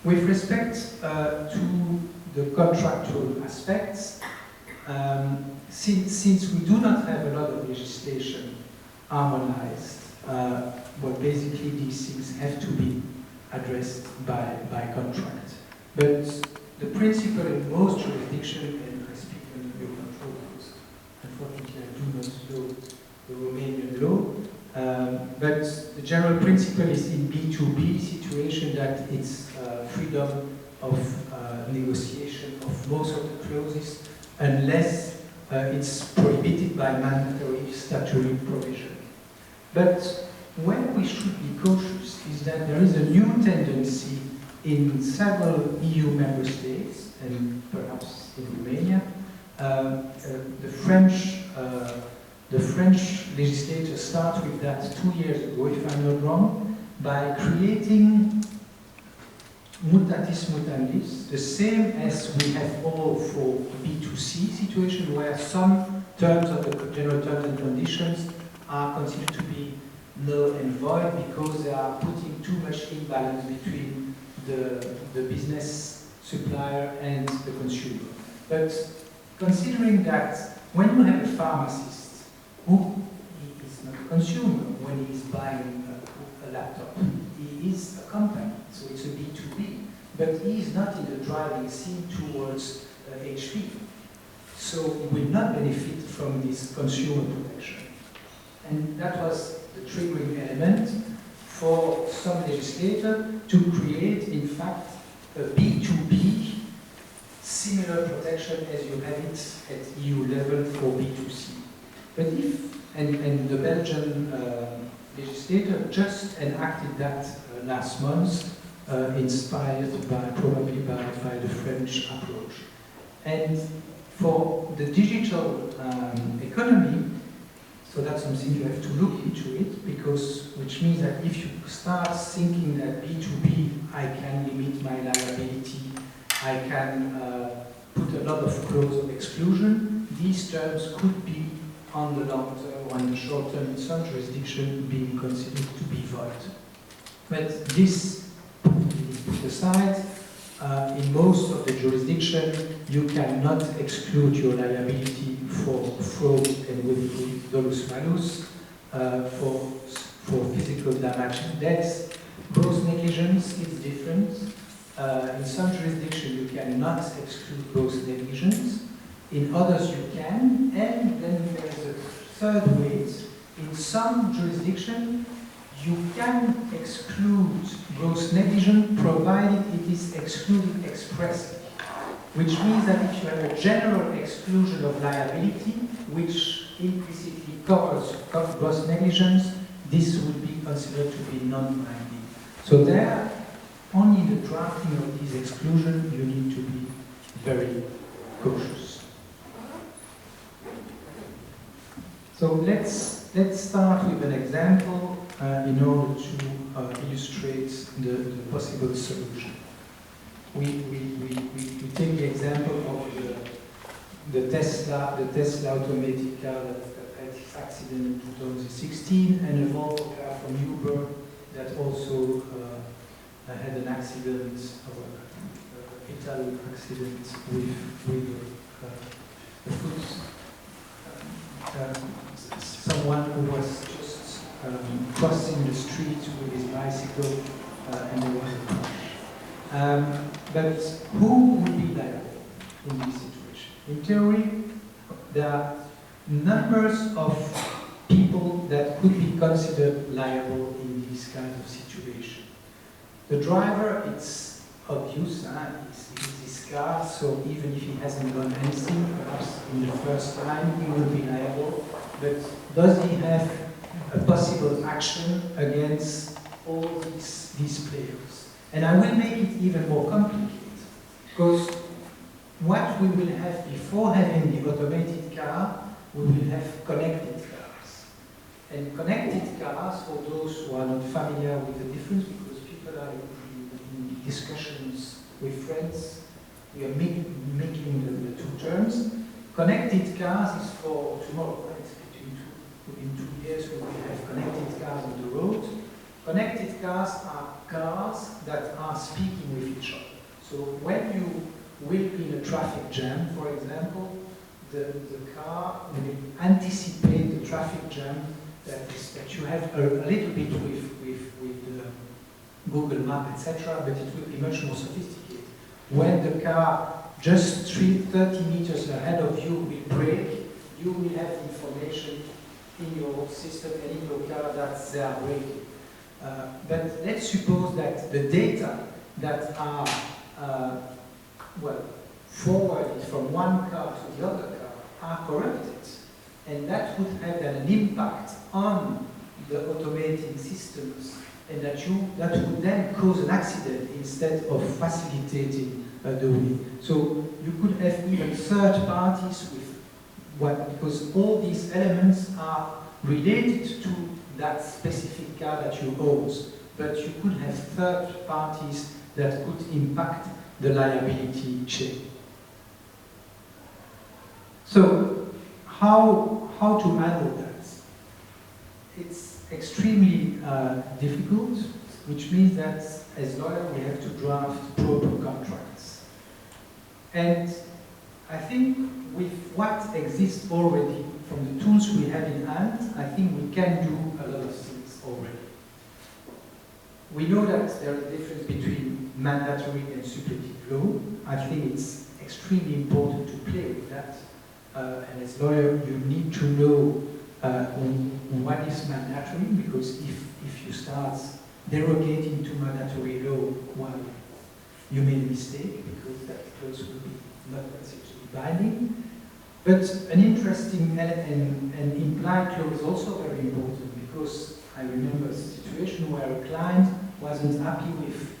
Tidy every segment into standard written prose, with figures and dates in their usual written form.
With respect to the contractual aspects, since we do not have a lot of legislation harmonized, well, basically these things have to be addressed by contract. But the principle in most jurisdictions, and I speak under your control because unfortunately I do not know the Romanian law, but the general principle is in B2B situation that it's freedom of negotiation of most of the clauses unless it's prohibited by mandatory statutory provision. But when we should be cautious is that there is a new tendency in several EU member states, and perhaps in Romania, the French legislature started with that 2 years ago, if I'm not wrong, by creating mutatis mutandis, the same as we have all for B2C situation, where some terms of the general terms and conditions are considered to be null and void because they are putting too much imbalance between the business supplier and the consumer. But considering that when you have a pharmacist who is not a consumer when he is buying a laptop, he is a company, so it's a B2B, but he is not in the driving seat towards HP. So he will not benefit from this consumer protection. And that was the triggering element for some legislator to create, in fact, a B2B similar protection as you have it at EU level for B2C. But and the Belgian legislator just enacted that last month, inspired probably by the French approach. And for the digital economy, so that's something you have to look into it, because which means that if you start thinking that B2B, I can limit my liability, I can put a lot of clause of exclusion, these terms could be on the long term or in the short term in some jurisdiction being considered to be void. But this put aside, in most of the jurisdiction, you cannot exclude your liability for fraud and with dolus malus, for physical damage and deaths. Gross negligence is different. In some jurisdictions, you cannot exclude gross negligence. In others, you can. And then there is a third way. In some jurisdictions, you can exclude gross negligence provided it is excluded expressly. Which means that if you have a general exclusion of liability, which implicitly covers gross negligence, this would be considered to be non-binding. So there, only in the drafting of these exclusions, you need to be very cautious. So let's start with an example in order to illustrate the possible solution. We take the example of the Tesla automated car that had its accident in 2016, and a Volvo car from Uber that also had an accident, a fatal accident with a foot. Someone who was just crossing the street with his bicycle, and there was a crash. But who would be liable in this situation? In theory, there are numbers of people that could be considered liable in this kind of situation. The driver, it's obvious, it's his car, so even if he hasn't done anything, perhaps in the first time, he will be liable. But does he have a possible action against all these players? And I will make it even more complicated, because what we will have before having the automated car, we will have connected cars. And connected cars, for those who are not familiar with the difference, because people are in discussions with friends, we are making the two terms. Connected cars is for tomorrow, right? Within 2 years we will have connected cars on the road. Connected cars are cars that are speaking with each other. So when you will be in a traffic jam, for example, the car will anticipate the traffic jam that you have a little bit with the Google Map, etc., but it will be much more sophisticated. When the car just 30 meters ahead of you will brake, you will have information in your system and in your car that they are braking. But let's suppose that the data that are forwarded from one car to the other car are corrupted, and that would have an impact on the automating systems, and that would then cause an accident instead of facilitating the way. So you could have even third parties because all these elements are related to that specific car that you own, but you could have third parties that could impact the liability chain. So how to handle that? It's extremely difficult, which means that as lawyers we have to draft proper contracts. And I think with what exists already, from the tools we have in hand, I think we can do a lot of things already. We know that there is a difference between mandatory and suppletive law. I think it's extremely important to play with that. And as a lawyer, you need to know what is mandatory, because if you start derogating to mandatory law, well, you made a mistake, because that clause will be not considered binding. But an interesting and implied clause is also very important, because I remember a situation where a client wasn't happy with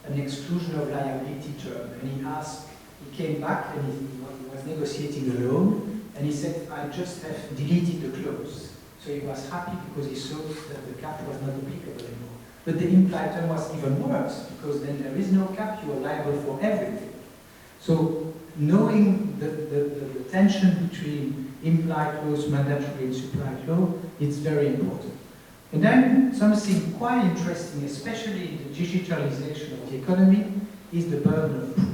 an exclusion of liability term, and he came back and he was negotiating a loan, and he said, I just have deleted the clause. So he was happy because he saw that the cap was not applicable anymore. But the implied term was even worse, because then there is no cap, you are liable for everything. So knowing the tension between implied clause, mandatory and supplied law, it's very important. And then something quite interesting, especially in the digitalization of the economy, is the burden of proof.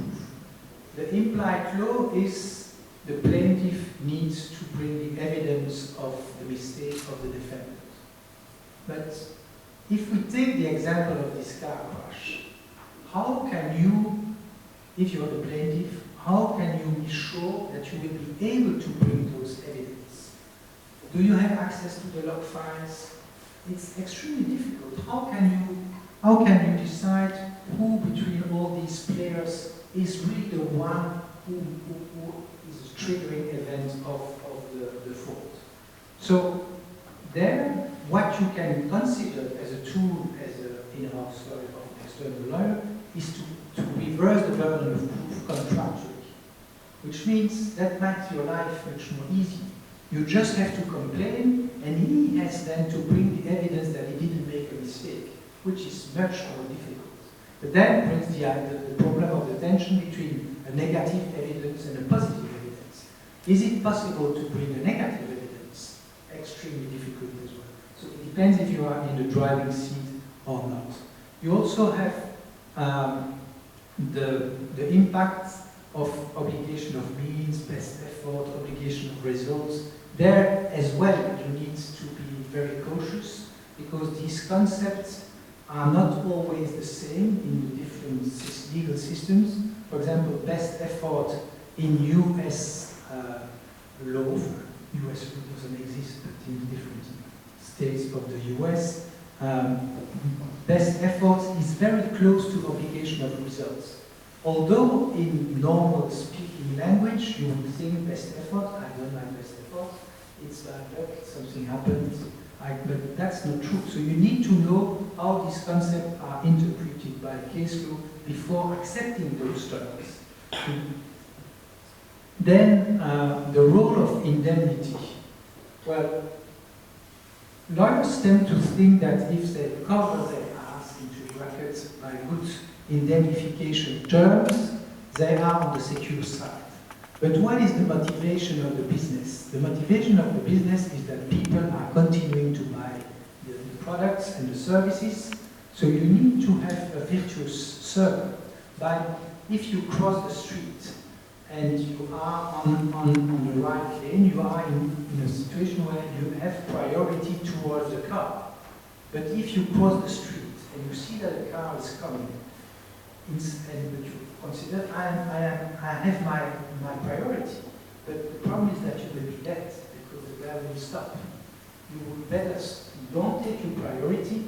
The implied law is the plaintiff needs to bring the evidence of the mistake of the defendant. But if we take the example of this car crash, how can you, if you are the plaintiff, how can you be sure that you will be able to bring those evidence? Do you have access to the log files? It's extremely difficult. How can you decide who between all these players is really the one who is a triggering event of the fault? So there, what you can consider as a tool, as an in-house lawyer or an external lawyer, is to reverse the burden of proof contractually, which means that makes your life much more easy. You just have to complain, and he has then to bring the evidence that he didn't make a mistake, which is much more difficult. But that brings the problem of the tension between a negative evidence and a positive evidence. Is it possible to bring a negative evidence? Extremely difficult as well. So it depends if you are in the driving seat or not. You also have the impact of obligation of means, best effort, obligation of results. There as well you need to be very cautious, because these concepts are not always the same in the different legal systems. For example, best effort in US law, US law doesn't exist, but in different states of the US, best effort is very close to obligation of results. Although in normal speaking language, you would think best effort, I don't like best effort, it's bad luck, something happened, but that's not true. So you need to know how these concepts are interpreted by case law before accepting those terms. Then the role of indemnity. Well, lawyers tend to think that if they cover their ass into brackets by good indemnification terms, they are on the secure side. But what is the motivation of the business? The motivation of the business is that people are continuing to buy the products and the services. So you need to have a virtuous circle. But if you cross the street and you are on the right lane, you are in a situation where you have priority towards the car. But if you cross the street and you see that a car is coming, and you consider, I have my priority, but the problem is that you will be late because the guy will stop. You would better don't take your priority.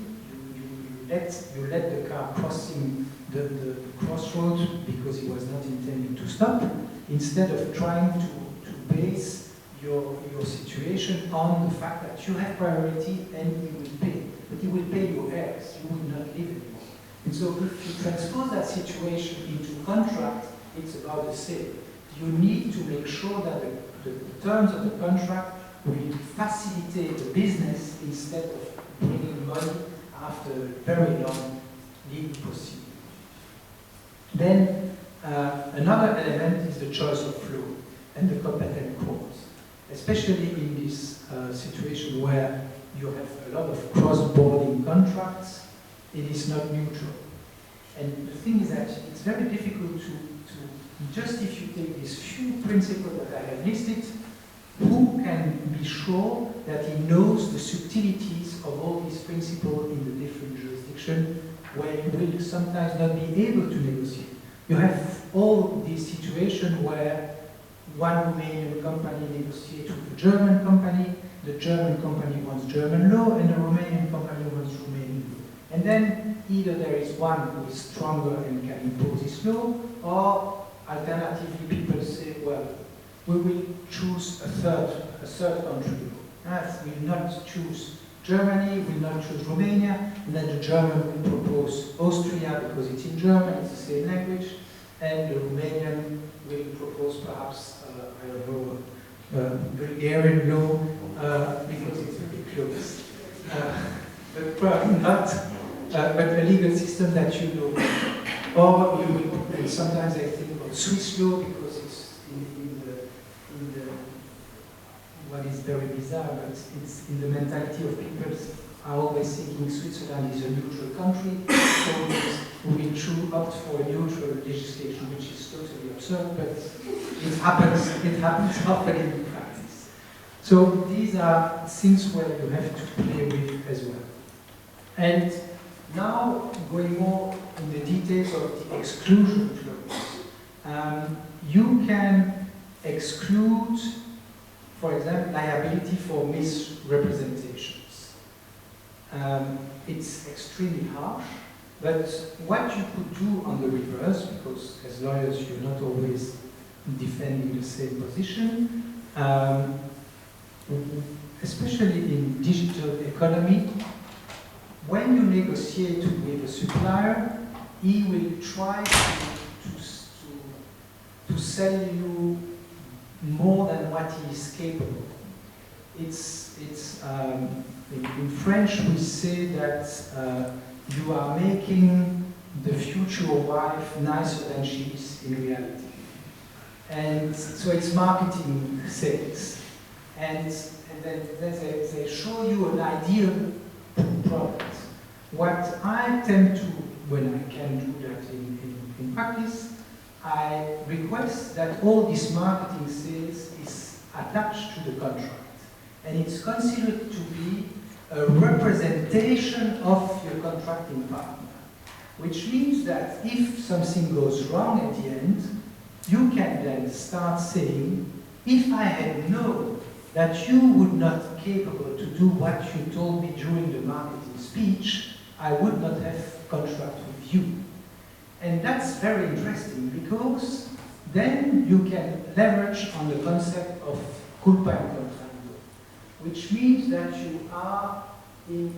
You let the car crossing the crossroads because he was not intending to stop, instead of trying to base your situation on the fact that you have priority and he will pay. But he will pay your heirs. You will not live anymore. And so if you transpose that situation into contract, it's about the same. You need to make sure that the terms of the contract will facilitate the business instead of bringing money after a very long legal proceeding. Then another element is the choice of law and the competent courts, especially in this situation where you have a lot of cross-border contracts. It is not neutral. And the thing is that it's very difficult to just if you take these few principles that I have listed, who can be sure that he knows the subtleties of all these principles in the different jurisdictions where you will sometimes not be able to negotiate? You have all these situations where one Romanian company negotiates with a German company, the German company wants German law, and the Romanian company wants Romanian law. And then either there is one who is stronger and can impose this law, or alternatively people say, well, we will choose a third country law. We will not choose Germany, we will not choose Romania, and then the German will propose Austria because it's in German, it's the same language, and the Romanian will propose perhaps, I don't know, Bulgarian law because it's very close. But probably not, but a legal system that you know. Or you will, and sometimes I think about Swiss law because it's in the what is very bizarre, but it's in the mentality of people are always thinking Switzerland is a neutral country, so we will opt for a neutral legislation, which is totally absurd, but it happens often in practice. So these are things where you have to play with as well. And now, going more in the details of the exclusion clause, you can exclude, for example, liability for misrepresentations. It's extremely harsh, but what you could do on the reverse, because as lawyers you're not always defending the same position, especially in digital economy, when you negotiate with a supplier, he will try to sell you more than what he is capable. In French we say that you are making the future wife nicer than she is in reality. And so it's marketing sales. And then they show you an ideal product. What I tend to, when I can do that in practice, I request that all this marketing sales is attached to the contract. And it's considered to be a representation of your contracting partner. Which means that if something goes wrong at the end, you can then start saying, if I had known that you would not be capable to do what you told me during the marketing speech, I would not have contract with you. And that's very interesting because then you can leverage on the concept of culpa in contracto, which means that you are in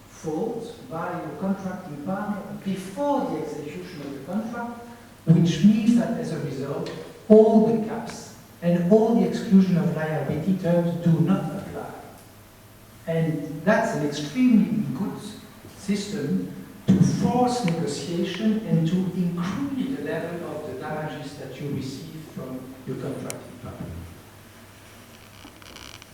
fault by your contracting partner before the execution of the contract, which means that as a result, all the caps and all the exclusion of liability terms do not apply. And that's an extremely good system to force negotiation and to increase the level of the damages that you receive from your contracting partner.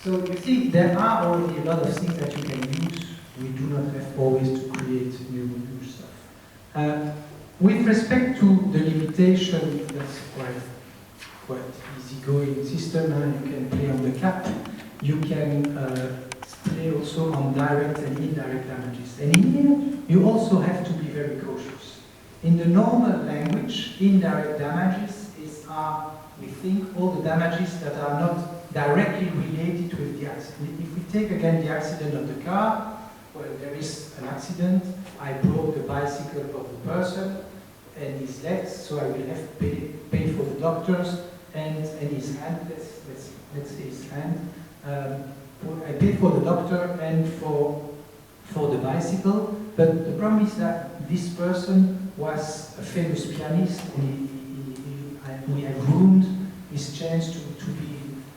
So you see, there are already a lot of things that you can use. We do not have always to create new stuff. With respect to the limitation, that's quite easygoing system. You can play on the cap. You can play also on direct and indirect damages. And in here, you also have to be very cautious. In the normal language, indirect damages are, we think, all the damages that are not directly related with the accident. If we take again the accident of the car, well, there is an accident, I broke the bicycle of the person and his legs, so I will have to pay for the doctors and his hand, let's say his hand. I pay for the doctor and for the bicycle, but the problem is that this person was a famous pianist and we have ruined his chance to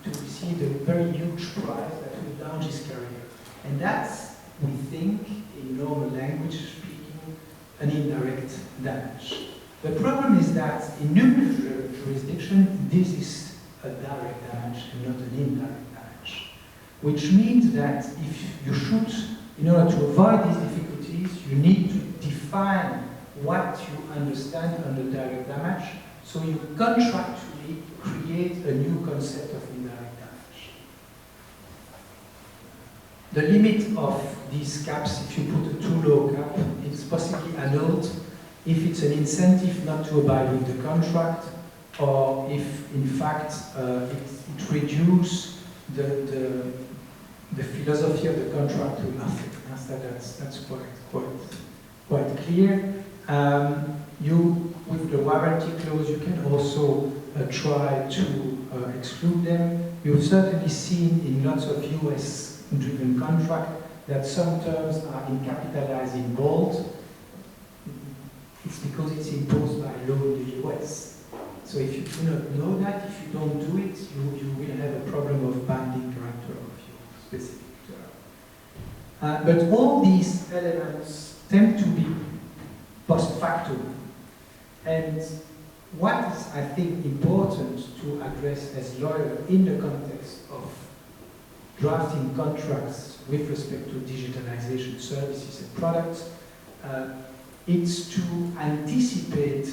receive a very huge prize that will launch his career. And that's, we think, in normal language speaking, an indirect damage. The problem is that in nuclear jurisdiction, this is a direct damage and not an indirect damage. Which means that if you should, in order to avoid these difficulties, you need to define what you understand under direct damage, so you contractually create a new concept of indirect damage. The limit of these caps, if you put a too low cap, it's possibly annulled if it's an incentive not to abide with the contract, or if, in fact, it reduces the philosophy of the contract to nothing. That's quite clear. With the warranty clause, you can also try to exclude them. You've certainly seen in lots of US-driven contracts that some terms are capitalized in bold. It's because it's imposed by law in the US. So if you do not know that, if you don't do it, you will have a problem of binding character of your specific term. But all these elements tend to be post factum. And what is, I think, important to address as lawyers in the context of drafting contracts with respect to digitalization services and products, it's to anticipate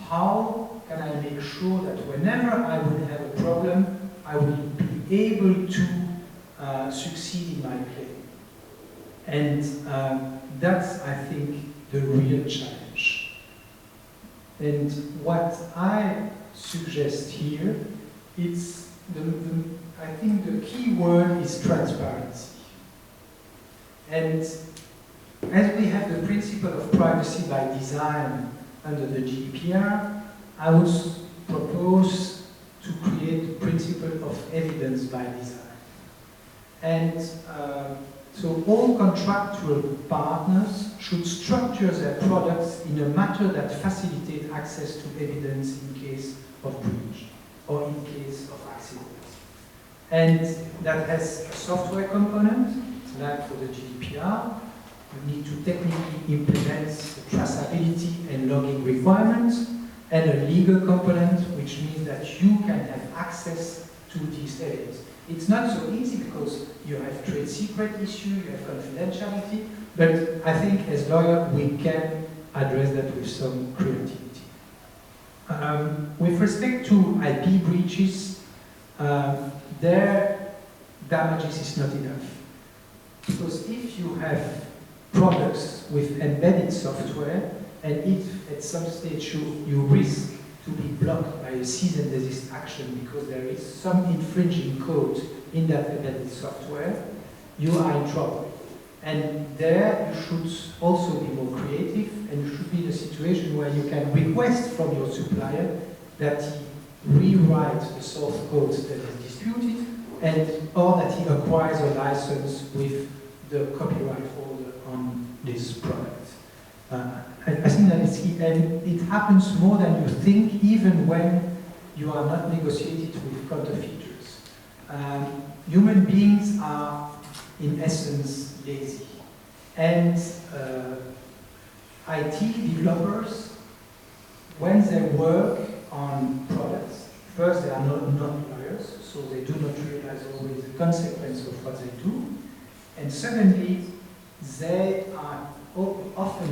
how can I make sure that whenever I will have a problem, I will be able to succeed in my claim. And that's, I think, the real challenge. And what I suggest here, it's I think the key word is transparency. And as we have the principle of privacy by design under the GDPR, I would propose to create the principle of evidence by design. And so all contractual partners should structure their products in a manner that facilitates access to evidence in case of breach or in case of accidents. And that has a software component, like for the GDPR. You need to technically implement the traceability and logging requirements, and a legal component, which means that you can have access to these evidence. It's not so easy because you have trade secret issue, you have confidentiality, but I think as lawyers we can address that with some creativity. With respect to IP breaches, their damages is not enough. Because if you have products with embedded software, and if at some stage you risk to be blocked by a cease and desist action because there is some infringing code in that embedded software, you are in trouble. And there you should also be more creative, and you should be in a situation where you can request from your supplier that he rewrite the source code that is disputed, or that he acquires a license with the copyright holder on this product. I think that it's key, and it happens more than you think, even when you are not negotiated with counterfeiters. Human beings are, in essence, lazy. And IT developers, when they work on products, first they are not lawyers, so they do not realize always the consequence of what they do. And secondly, they are often